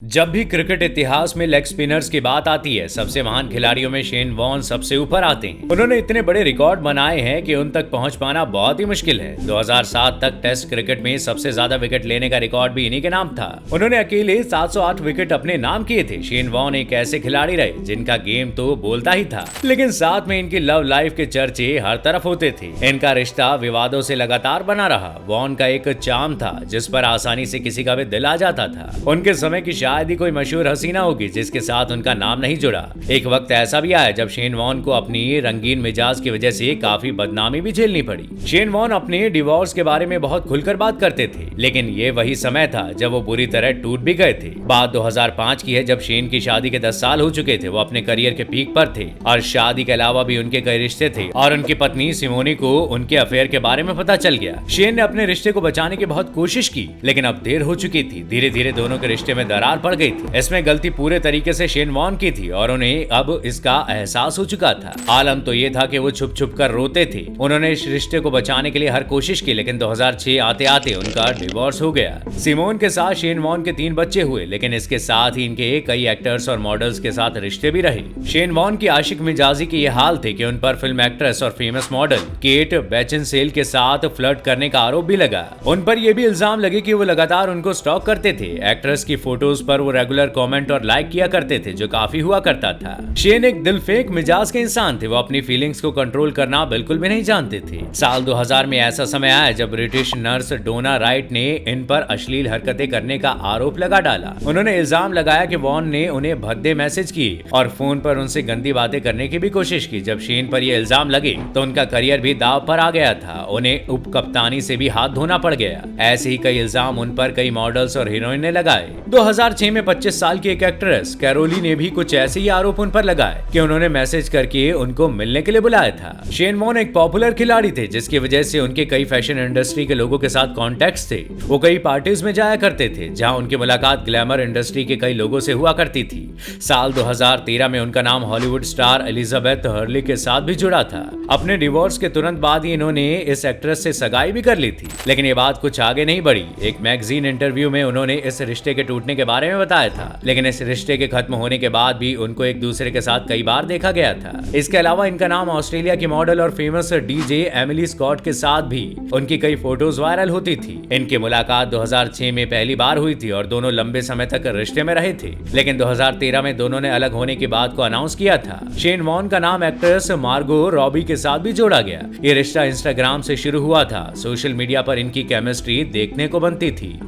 जब भी क्रिकेट इतिहास में लेग स्पिनर्स की बात आती है, सबसे महान खिलाड़ियों में शेन वॉर्न सबसे ऊपर आते हैं। उन्होंने इतने बड़े रिकॉर्ड बनाए हैं कि उन तक पहुंच पाना बहुत ही मुश्किल है। 2007 तक टेस्ट क्रिकेट में सबसे ज्यादा विकेट लेने का रिकॉर्ड भी इन्हीं के नाम था। उन्होंने अकेले 708 विकेट अपने नाम किए थे। शेन वॉर्न एक ऐसे खिलाड़ी रहे जिनका गेम तो बोलता ही था, लेकिन साथ में इनकी लव लाइफ के चर्चे हर तरफ होते थे। इनका रिश्ता विवादों से लगातार बना रहा। वॉर्न का एक चार्म था जिस पर आसानी से किसी का भी दिल आ जाता था। उनके समय की शायद ही कोई मशहूर हसीना होगी जिसके साथ उनका नाम नहीं जुड़ा। एक वक्त ऐसा भी आया जब शेन वॉर्न को अपनी रंगीन मिजाज की वजह से काफी बदनामी भी झेलनी पड़ी। शेन वॉर्न अपने डिवोर्स के बारे में बहुत खुलकर बात करते थे, लेकिन ये वही समय था जब वो बुरी तरह टूट भी गए थे। बात 2005 की है, जब शेन की शादी के 10 साल हो चुके थे। वो अपने करियर के पीक पर थे और शादी के अलावा भी उनके कई रिश्ते थे और उनकी पत्नी सिमोनी को उनके अफेयर के बारे में पता चल गया। शेन ने अपने रिश्ते को बचाने की बहुत कोशिश की, लेकिन अब देर हो चुकी थी। धीरे धीरे दोनों के रिश्ते में दरार पड़ गई थी। इसमें गलती पूरे तरीके से शेन वॉर्न की थी और उन्हें अब इसका एहसास हो चुका था। आलम तो ये था कि वो छुप छुप कर रोते थे। उन्होंने इस रिश्ते को बचाने के लिए हर कोशिश की, लेकिन 2006 आते आते उनका डिवोर्स हो गया। सिमोन के साथ शेन वॉर्न के 3 बच्चे हुए, लेकिन इसके साथ ही इनके कई एक्टर्स और मॉडल्स के साथ रिश्ते भी रहे। शेन वॉर्न की आशिक मिजाजी के ये हाल थे कि उन पर फिल्म एक्ट्रेस और फेमस मॉडल केट बेचिनसेल के साथ फ्लर्ट करने का आरोप भी लगा। उन पर यह भी इल्जाम लगे कि वो लगातार उनको स्टॉक करते थे। एक्ट्रेस की फोटोज पर वो रेगुलर कमेंट और लाइक किया करते थे, जो काफी हुआ करता था। शेन एक दिल फेंक मिजाज के इंसान थे। वो अपनी फीलिंग्स को कंट्रोल करना बिल्कुल भी नहीं जानते थे। साल 2000 में ऐसा समय आया जब ब्रिटिश नर्स डोना राइट ने इन पर अश्लील हरकतें करने का आरोप लगा डाला। उन्होंने इल्जाम लगाया कि वॉर्न ने उन्हें भद्दे मैसेज किए और फोन पर उनसे गंदी बातें करने की भी कोशिश की। जब शेन पर ये इल्जाम लगे तो उनका करियर भी दाव पर आ गया था। उन्हें उप कप्तानी से भी हाथ धोना पड़ गया। ऐसे ही कई इल्जाम उन पर कई मॉडल्स और हीरोइन ने लगाए। 2006 में 25 साल की एक एक्ट्रेस कैरोली ने भी कुछ ऐसे ही आरोप उन पर लगाए कि उन्होंने मैसेज करके उनको मिलने के लिए बुलाया था। शेन वॉर्न एक पॉपुलर खिलाड़ी थे, जिसकी वजह से उनके कई फैशन इंडस्ट्री के लोगों के साथ कॉन्टेक्ट्स थे। वो कई पार्टीज में जाया करते थे जहां उनकी मुलाकात ग्लैमर इंडस्ट्री के कई लोगों से हुआ करती थी। साल 2013 में उनका नाम हॉलीवुड स्टार एलिजाबेथ हर्ली के साथ भी जुड़ा था। अपने डिवोर्स के तुरंत बाद ही इन्होंने इस एक्ट्रेस से सगाई भी कर ली थी, लेकिन ये बात कुछ आगे नहीं बढ़ी। एक मैगजीन इंटरव्यू में उन्होंने इस रिश्ते के टूटने के बारे में बताया था, लेकिन इस रिश्ते के खत्म होने के बाद भी उनको एक दूसरे के साथ कई बार देखा गया था। इसके अलावा इनका नाम ऑस्ट्रेलिया की मॉडल और फेमस डीजे एमिली स्कॉट के साथ भी उनकी कई फोटोज वायरल होती थी। इनकी मुलाकात 2006 में पहली बार हुई थी और दोनों लंबे समय तक रिश्ते में रहे थे, लेकिन 2013 में दोनों ने अलग होने की बात को अनाउंस किया था। शेन वॉर्न का नाम एक्ट्रेस मार्गो रॉबी के साथ भी जोड़ा गया। ये रिश्ता इंस्टाग्राम से शुरू हुआ था। सोशल मीडिया पर इनकी केमिस्ट्री देखने को बनती थी।